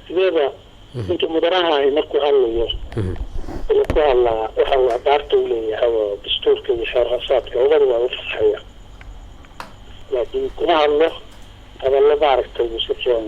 سيدا أنت مدرعها يمركوا هاللي يقول الله وحوا دارتوا لي هو دستور كذي حراسات كذا وفصحية لكن كنا الله هذا اللي بعرف تقول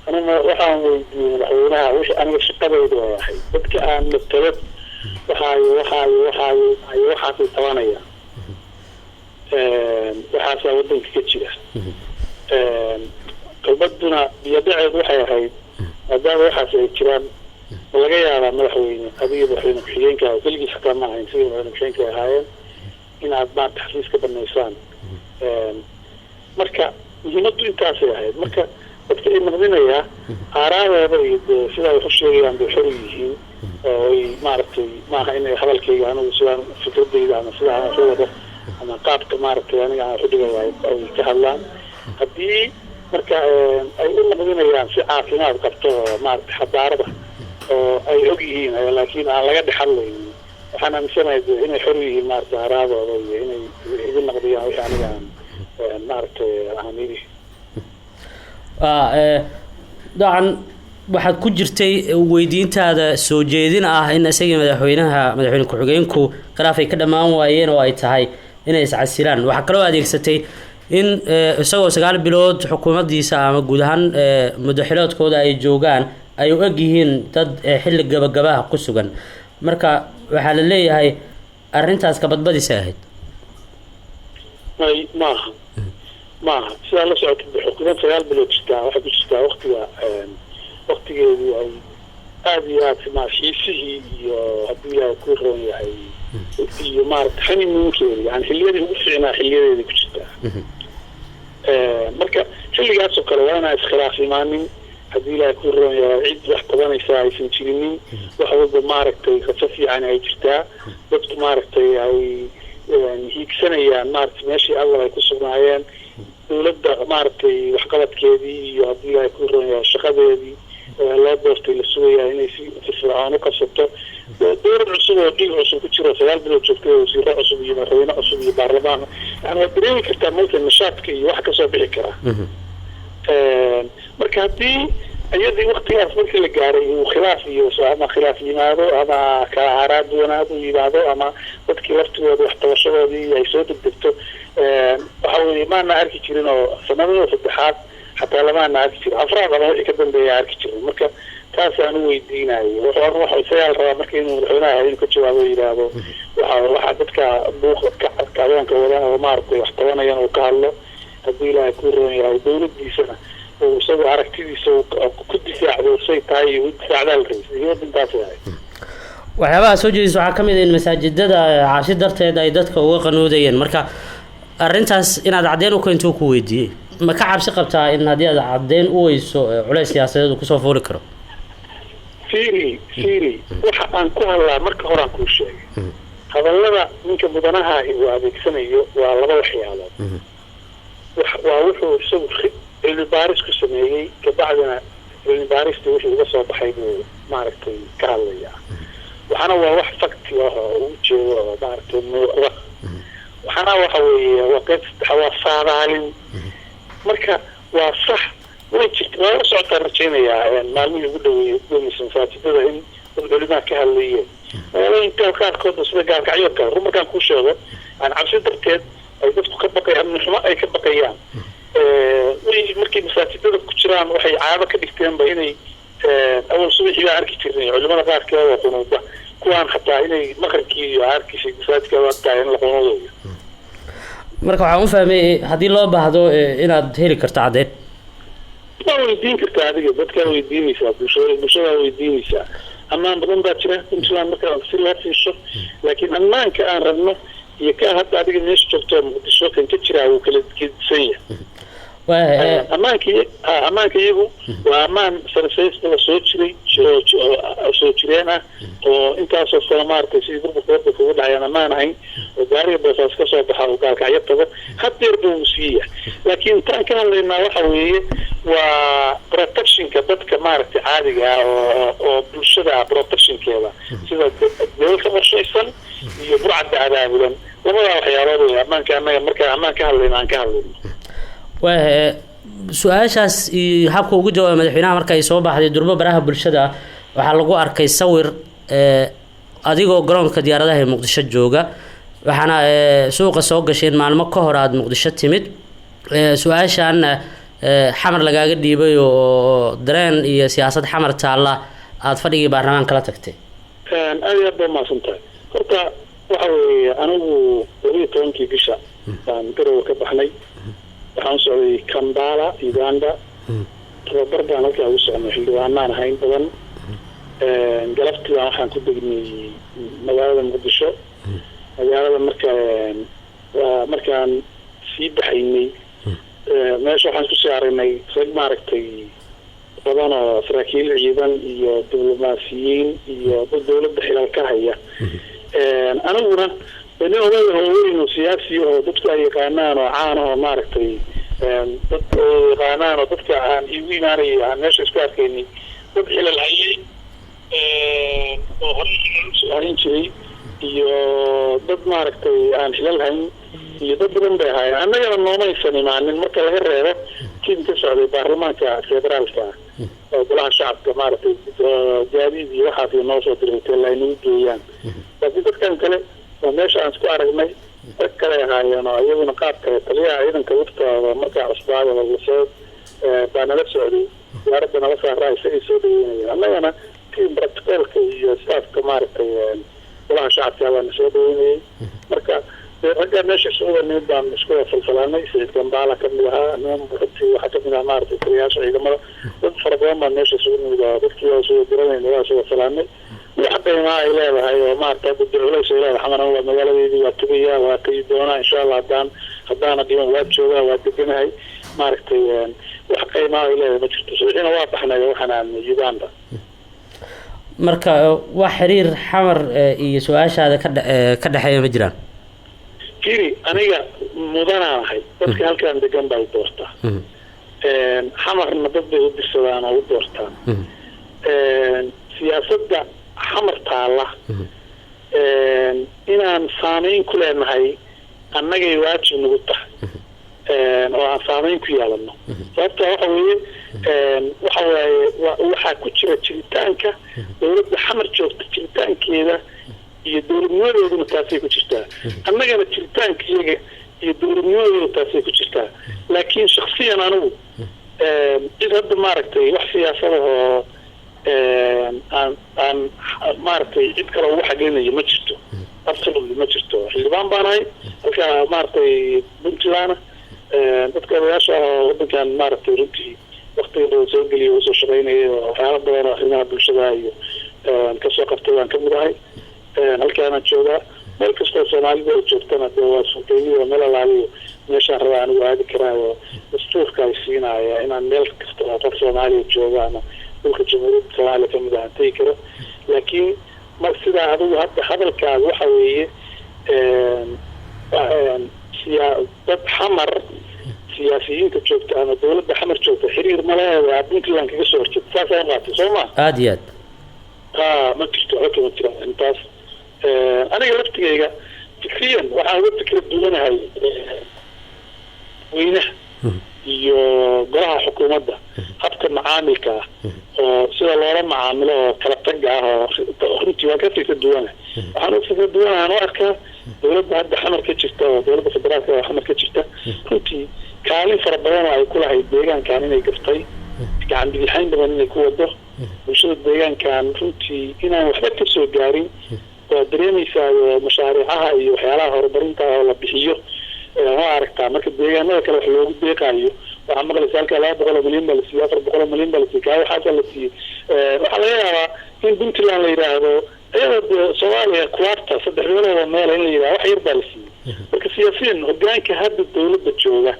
أنا ما وحنا وحنا وش أنا وش قبل ده يا أخي بدك أنا متلف وحاي في ثوانية وحاسة ودنك كتير قلبنا يدعي وحي هاي هذا وحاسة الكلام ولا جاي على ملحوين أبي بحين بحين كا كل جيش حتى ما هينسير ولا بحين كا هاي إن عاد تحسيس كبرنيسان مركا يمدو إنتاسي هاي مركا dadka ay maqdinaya aaraadooda iyo sida ay u sheegayaan bay xoriyeen oo ay maartay maaha inay hadalkayga anigu sidaan fikradayda ama sidaan u wado ama qaabka maartay aniga aan u dhigayo ay ka hadlaan hadii marka ay u maqdinayaan si caafimaad qabto maartay xadaarada oo ay og yihiin laakiin aan laga dhaxalayn waxaan aaminsanahay inay xoriyeen maartay aaraadooda iyo inay igu maqdiyaan wixii aniga maartay aamini dabcan waxaad ku jirtay weydiintaada soo jeedin ah in isagii madaxweyne ku-xigeenku khilaaf ay ka dhammaan waayeen oo ay tahay inay iscasilaan waxaa kaloo adeegsatay in isagoo 9 bilood xukuumaddiisa ama guud ahaan madaxweynaadkooda ay joogaan ay u eg yihiin dad xilli gabagabaha ku sugan marka waxaa la leeyahay arrintaas ka badbadisa ahayd ما سأل الله سعد بحكومة سيال بلوتشتا واحد بلوتشتا وقتي أي هذه مع شيء هدية كورون يعني مارك حني ممكن يعني حلية وفعنا حلية ذي بلوتشتا مركا حلية جات سكروانا إسخلاف إيماني هدية كورون عيد وحقبان يساعي سنتيني وحوض مارك تي خففي عن عيجتا وقت مارك تي يعني هيك سنة يعني مارك ماشي الله يكسر معين dawladda maartay waxqabadkeedii iyo hadii ay ku roonayaan shaqadeedii la doortay la suuyaa inay si firfircoon u qabsato dowlad cusub oo dhiig cusub ku jiro 9 bilood joogtay oo si cusub iyo madaxweyne cusub iyo baarlamaan yani waa dareemi kartaa marka nashaadka iyo wax ka soo bixi kara marka hadii ayadii waqtigaas markii la gaaray uu khilaaf iyo ama khilaaf yimaado ama ka aaraad wanaag u yimaado ama dadkii laftigooda wax tabashadoodii ay soo degdegto waxaa ma ana arki jirin oo sanadada saddexaad xataa lama ana arki jirin afraad ama wixii ka dambeeya arki jirin marka taas aan u weydiinayo waxa isagaa la rabaa marka inuu madaxweynaha inuu ka jawaabo yidhaahdo waxaa dadka buuqa kacdoonka wadaan oo maaragtay wax tabanayaan uu ka hadlo haddii ilaahay ku roon yahay dowladdiisana uu isagoo aragtidiisa ku difaacdo say tahay iyo u difaacdaa la rabay iyo intaas yahay waxyaabaha soo jeedis waxaa ka mid ah in masaajidada caashi darteed ay dadka uga qanuudayeen marka arrintaas inaad caddeyn u keento ku weydiiyey ma ka cabsi qabtaa in haddii aad caddeyn u weyso culays siyaasadeed uu kusoo fuuli karo fiiri waxa aan ku hadlaa marka hore aan kuu sheegay hadallada ninka mudanaha uu adeegsanayo waa laba waxyaalood waa wuxuu isagu cilmi baaris ku sameeyey kabacdina cilmi baarista wixii uga soo baxay buu maaragtay ka hadlayaa waxaana waa wax fakti ah oo u jeedo maaragtay muuqda waxaana waxa weeye waqti waa saadaalin marka waa sax way jirtaa waa socotaa rajaynayaa maalmihii ugu dhaweeyay gudoomiyaha masaajidada in culimaa ka hadlayeen inta qaarkood sida gaalkacyadka rumarkaan kuu sheego aan cabsi darteed ay dadku ka baqayaan amni xumo ay ka baqayaan markii masaajidada ku jiraan waxay caado ka dhigteenba inay أول صبح إلى أركتيرني علماء قار كذا وقنوده كوان حتى إني مخرجي أركيش جسات كذا وقتها إن القنوده. marka waxaan u fahmay hadii loo baahdo inaad heli karto cadeed waa weydiin kartaa adiga dadka weydiinaysa bulshada weydiinaysa amaan badan baa jira intaan marka si loo fiirsho laakiin amaanka aan rabno iyo ka hadda adiga meesha joogto muqdisho kan ka jira uu kala gedsan yahay amaanka iyagu waa amaan sarfaysta soo jiray soo jireen ah oo intaasoo sano maartay sidii burburka waddanka ugu dhacayaan amaan ahayn oo gaariga boosaas ka soo baxa oo gaalkacyo tago hadeer buu siiya laakiin taan ka hadlaynaa waxa weeye waa protectionka dadka maaragtay caadiga ah oo bulshada protectionkeeda sida dowladda qorshaysan iyo burcadda abaabulan labada waxyaalood ee amaanka annaga marka amaan ka hadlayna aan ka hadlayno su-aashaas iyo habka ugu jawaabay madaxweynaha marka ay soo baxday durbo baraha bulshada waxaa lagu arkay sawir adigoo garoonka diyaaradaha ee muqdisho jooga waxaana suuqa soo gasheen maalmo ka hor aada muqdisho timid su-aashan xamar lagaaga dhiibay oo dareen iyo siyaasad xamar taalla aada fadhigii baarlamaanka la tagtay. aad iyo aad baa mahadsantahay. horta waxa weeye anigu 12 bisha baan garowe ka baxnay, waxaan socday Kampala Uganda, tababar baan halkaa ugu socnay xildhibaanaan ahayn badan. galabtii waxaan ku degnay magaalada muqdisho. magaalada markaan sii baxaynay meesha waxaan kusii aragnay rag maaragtay badan oo saraakiil ciidan iyo diblomaasiyiin iyo dad dowladda xilal ka haya. aniguna nin odaga hooweyn oo siyaasi oo dadku ay yaqaanaan oo caan oo maaragtay dad yaqaanaan oo dadka aan igu imaanay aan meesha isku arkaynay dad xilal hayay oo horeyn jiray iyo dad maaragtay aan xilal hayn iyo dad badan bay ahaayeen. annagana noomaysan imaanin marka laga reebo tiim ka socday baarlamaanka federaalka oo golaha shacabka maaragtay gaadiid iyo waxaas noo soo dirtay la inuu geeyaan. laakiin dadkan kale oo meesha aan isku aragnay dad kale ahaayeen oo iyaguna qaab kale taliyaha ciidanka waftooda markaa cusbaada lasoo baa nala socday diyaaradda nala saaraa isagay soo dhaweynayeen. annagana tiim practicalka iyo staafka maaragtay golaha shacabka baa na soo dhaweynayay. marka ragga meesha isugu nimid baan isku falfalaanay. Sayid Kampala ka mid ahaa, runtii waxaa ka mid ah maaragtay taliyayaasha ciidamada, dad fara badan baan meesha isugu nimid oo dadkii waa soo diranayna waa soo falaanay. wax qiimaa ay leedahay oo maaragtay dad culays ay leedahay xamaran waa magaaladeedii waa tagayaa waa tagi doonaa insha allah haddaana dhiman waa joogaa waa deganahay maaragtay wax qiimaa ay leedahay ma jirto. subaxiina waa baxnay waxaan aadnay Uganda. marka wax xiriir xamar iyo su-aashaada ka dhexeeya ma jiraan? firi aniga mudanaan ahay dadka halkaan degan baa u doortaa. xamarna dad bay u dirsadaan oo u doortaan. siyaasadda xamar taalla inaan saameyn ku leenahay annagay waajib nagu tahay oo aan saameyn ku yeelano. sababta waxa waaye waxaa ku jira jiritaanka dowladda xamar joogta jiritaankeeda iyo dowladnimadeeduna taasay ku jirtaa. annagana jiritaanka iyaga iyo dowladnimadeedu taasay ku jirtaa. laakiin shaksiyan anigu cid hadda maaragtay wax siyaasada oo aan maaragtay cid kale ugu xaglinayo ma jirto. absolutely ma jirto. xildhibaan baan ahay halkaa maaragtay puntland dadka odayaasha oo wadankan maaragtay runtii waktiga badan soo geliya usoo shaqaynaya waxyaala badan oo arrimaha bulshada iyo kasoo qabtay waan kamid ahay. halkaanaan joogaa. meel kastoo soomaalida ay joogtana dee waa suuqeyniyo meel alaaliyo meeshaan rabaa anigu aadi karaayo dastuurka ay siinaya inaan meel kasta oo qof soomaaliya jooga ama dhulka jamhuuriyadda soomaaliya kamid ahaan tegi karo. laakiin mar sidaa adigu hadda hadalkaaga waxa weeye dad xamar siyaasiyiinta joogta ama dowladda xamar joogta xiriir maleeda puntland kaga soo horjeeda saasaan qaatay soo ma aada iyo aad ma jirto waxba kama jira intaas. aniga laftigayga fikriyan waxaan uga fikra duwanahay weynaha iyo golaha xukuumadda habka macaamilka ah oo sida loola macaamilo oo kala taga ah oo runtii waan ka fikra duwanahay. waxaan uga fikra duwanahay u arkaa dowladda hadda xamar ka jirta oo dowladda federaalka oo xamar ka jirta runtii kaalin fara badan oo ay ku lahayd deegaankan inay gaftay gacan bidixayn badan inay ku wado bulshada deegaankan runtii inaan waxba ka soo gaarin waa dareemaysaa mashaariicaha iyo waxyaalaha horumarinta oo la bixiyo waa aragtaa. marka deegaanada kale wax loogu deeqaayo waxaa maqlaysa halkaa 200 milyan baa la siiyey 400 milyan baa la siiyey kaa waxaasa la siiyey. waxaa laga yaabaa in puntland la yidhaahdo iyadoo soomaaliya kuwaarta 3 meelood oo meel in la yidhahdo wax yar baa la siiyey. marka siyaasiyiin hogaanka hadda dowladda jooga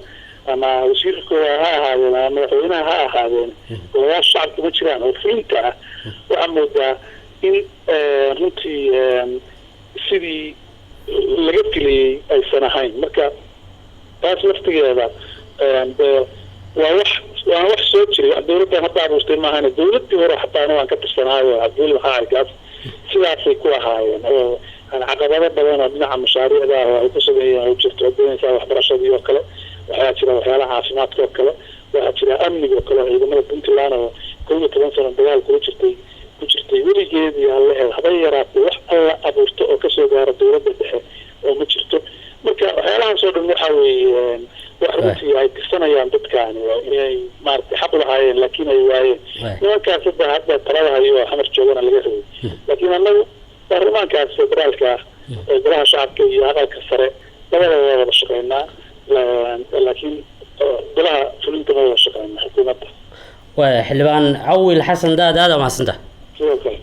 ama wasiirkooda ha ahaadeen ama madaxweynaha ha ahaadeen golayaasha shacabka ma jiraan oo fulinta ah. waxaa moodaa in runtii sidii laga filayay aysan ahayn. marka taas laftigeeda waa wax soo jiray. wax dowladdan hadda abuurtay maahane dowladdii hore xataa waan ka tirsanaayo cabdul maxaarkaas sidaasay ku ahaayeen oo caqabado badan oo dhinaca mashaariicda oo ay ku sameeyeen oo jirto doonaysaa waxbarashadii oo kale waxaa jira waxyaalaha caafimaadka oo kale waxaa jira amniga kale ciidamada puntland oo 11 sano dagaal ku jirtay weligeedii aan lahayd haba yaraatay wax alla abuurto oo kasoo gaara dowladda dhexe oo ma jirto marka waxyaalahaas oo dhan waxa weeye wax runtii ay tirsanayaan dadkaani waa inay maaragtay xaq lahaayeen laakiin ay waayeen nimankaas hadda talada hayo xamar joogana laga rabay laakiin annagu baarlamaankaas federaalka ee golaha shacabka iyo aqalka sare labadaba wada shaqeynaa laakiin golaha fulinta ma wada shaqeynaa xukuumadda waa xildhibaan cawil xasan daad aad ma hadsanta